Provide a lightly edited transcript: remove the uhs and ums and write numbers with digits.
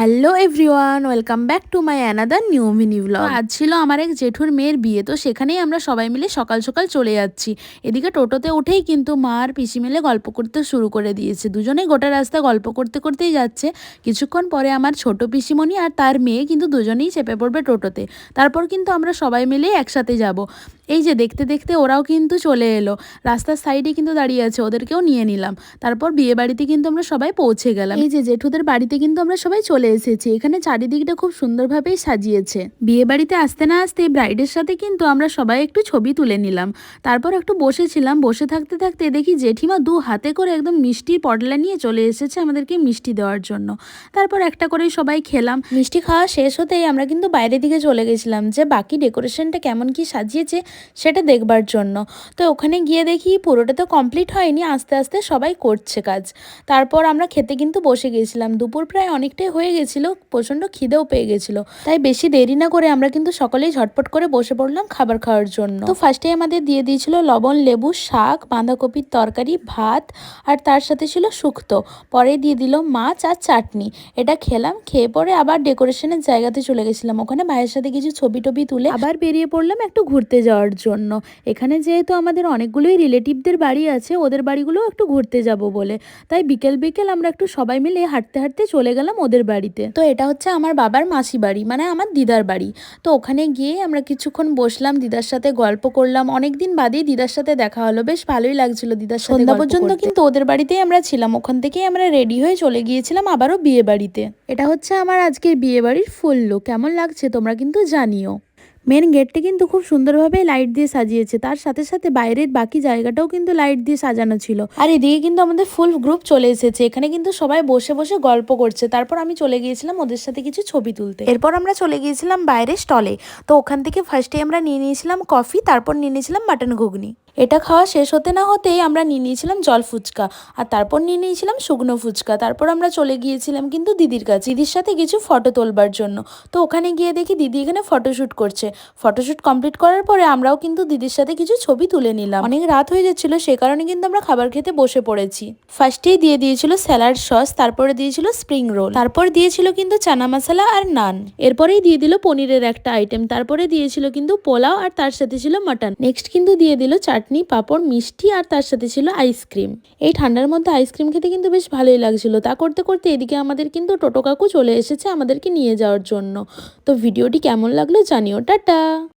Hello everyone, welcome back to my another new mini blog. আজ ছিল আমার এক জেঠুর মেয়ের বিয়ে, তো সেখানেই আমরা সবাই মিলে সকাল সকাল চলে যাচ্ছি। এদিকে টোটোতে উঠেই কিন্তু মা আর পিসি মিলে গল্প করতে শুরু করে দিয়েছে। দুজনেই গোটা রাস্তা গল্প করতে করতেই যাচ্ছে। কিছুক্ষণ পরে আমার ছোট পিসিমণি আর তার মেয়ে কিন্তু দুজনেই চেপে পড়বে টোটোতে। তারপর কিন্তু আমরা সবাই মিলে একসাথে যাব। এই যে দেখতে দেখতে ওরাও কিন্তু চলে এলো। রাস্তার সাইডে কিন্তু দাঁড়িয়ে আছে, ওদেরকেও নিয়ে নিলাম। তারপর বিয়ে বাড়িতে কিন্তু আমরা সবাই পৌঁছে গেলাম। এই যে জেঠুদের বাড়িতে কিন্তু আমরা সবাই চলে এসেছি। এখানে চারিদিকটা খুব সুন্দরভাবেই সাজিয়েছে। বিয়ে বাড়িতে আসতে না আসতে ব্রাইডের সাথে কিন্তু আমরা সবাই একটু ছবি তুলে নিলাম। তারপর একটু বসেছিলাম, বসে থাকতে থাকতে দেখি জেঠিমা দু হাতে করে একদম মিষ্টির পটলা নিয়ে চলে এসেছে আমাদেরকে মিষ্টি দেওয়ার জন্য। তারপর একটা করেই সবাই খেলাম। মিষ্টি খাওয়া শেষ হতেই আমরা কিন্তু বাইরের দিকে চলে গেছিলাম, যে বাকি ডেকোরেশনটা কেমন কি সাজিয়েছে সেটা দেখবার জন্য। তো ওখানে গিয়ে দেখি পুরোটা তো কমপ্লিট হয়নি, আস্তে আস্তে সবাই করছে কাজ। তারপর আমরা খেতে কিন্তু বসে গেছিলাম। দুপুর প্রায় অনেকটাই হয়ে গেছিল, প্রচণ্ড খিদেও পেয়ে গেছিলো। তাই বেশি দেরি না করে আমরা কিন্তু সকলেই ঝটপট করে বসে পড়লাম খাবার খাওয়ার জন্য। তো ফার্স্টে আমাদের দিয়ে দিয়েছিল লবণ লেবু শাক, বাঁধাকপির তরকারি, ভাত, আর তার সাথে ছিল শুক্তো। পরে দিয়ে দিল মাছ আর চাটনি। এটা খেলাম, খেয়ে পরে আবার ডেকোরেশনের জায়গাতে চলে গেছিলাম। ওখানে ভাইয়ের সাথে কিছু ছবি টবি তুলে আবার বেরিয়ে পড়লাম একটু ঘুরতে যাওয়ার জন্য। এখানে যেহেতু আমাদের অনেকগুলোই রিলেটিভদের বাড়ি আছে, ওদের বাড়িগুলোও একটু ঘুরতে যাব বলে তাই বিকেল বিকেল আমরা একটু সবাই মিলে হাঁটতে হাঁটতে চলে গেলাম ওদের বাড়িতে। তো এটা হচ্ছে আমার বাবার মাসি বাড়ি, মানে আমার দিদার বাড়ি। তো ওখানে গিয়ে আমরা কিছুক্ষণ বসলাম, দিদার সাথে গল্প করলাম। অনেকদিন বাদেই দিদার সাথে দেখা হলো, বেশ ভালোই লাগছিল দিদার সাথে। সন্ধ্যা পর্যন্ত কিন্তু ওদের বাড়িতেই আমরা ছিলাম। ওখান থেকেই আমরা রেডি হয়ে চলে গিয়েছিলাম আবারও বিয়ে বাড়িতে। এটা হচ্ছে আমার আজকের বিয়ে বাড়ির ফুল লুক। কেমন লাগছে তোমরা কিন্তু জানিও। মেন গেটটা কিন্তু খুব সুন্দরভাবে লাইট দিয়ে সাজিয়েছে, তার সাথে সাথে বাইরের বাকি জায়গাটাও কিন্তু লাইট দিয়ে সাজানো ছিল। আর এদিকে কিন্তু আমাদের ফুল গ্রুপ চলে এসেছে। এখানে কিন্তু সবাই বসে বসে গল্প করছে। তারপর আমি চলে গিয়েছিলাম ওদের সাথে কিছু ছবি তুলতে। এরপর আমরা চলে গিয়েছিলাম বাইরের স্টলে। তো ওখান থেকে ফার্স্টে আমরা নিয়ে নিয়েছিলাম কফি, তারপর নিয়ে নিয়েছিলাম মাটন ঘুগনি। এটা খাওয়া শেষ হতে না হতেই আমরা নিয়ে নিয়েছিলাম জল ফুচকা, আর তারপর নিয়ে নিয়েছিলাম শুকনো ফুচকা। তারপর আমরা চলে গিয়েছিলাম কিন্তু দিদির কাছে, দিদির সাথে কিছু ফটো তোলবার জন্য। তো ওখানে গিয়ে দেখি দিদি এখানে ফটোশ্যুট করছে। ফটোশ্যুট কমপ্লিট করার পরে আমরাও কিন্তু দিদির সাথে কিছু ছবি তুলে নিলাম। অনেক রাত হয়ে যাচ্ছিল, সে কারণে কিন্তু আমরা খাবার খেতে বসে পড়েছি। ফার্স্টেই দিয়ে দিয়েছিল স্যালাড সস, তারপরে দিয়েছিল স্প্রিং রোল, তারপর দিয়েছিল কিন্তু চানা মশলা আর নান। এরপরেই দিয়ে দিল পনিরের একটা আইটেম, তারপরে দিয়েছিল কিন্তু পোলাও আর তার সাথে ছিল মাটন। নেক্সট কিন্তু দিয়ে দিল চাটনি, পাঁপড়, মিষ্টি, আর তার সাথে ছিল আইসক্রিম। এই ঠান্ডার মধ্যে আইসক্রিম খেতে কিন্তু বেশ ভালোই লাগছিল। তা করতে করতে এদিকে আমাদের কিন্তু টোটো কাকু চলে এসেছে আমাদেরকে নিয়ে যাওয়ার জন্য। তো ভিডিওটি কেমন লাগলো জানিও। টাটা।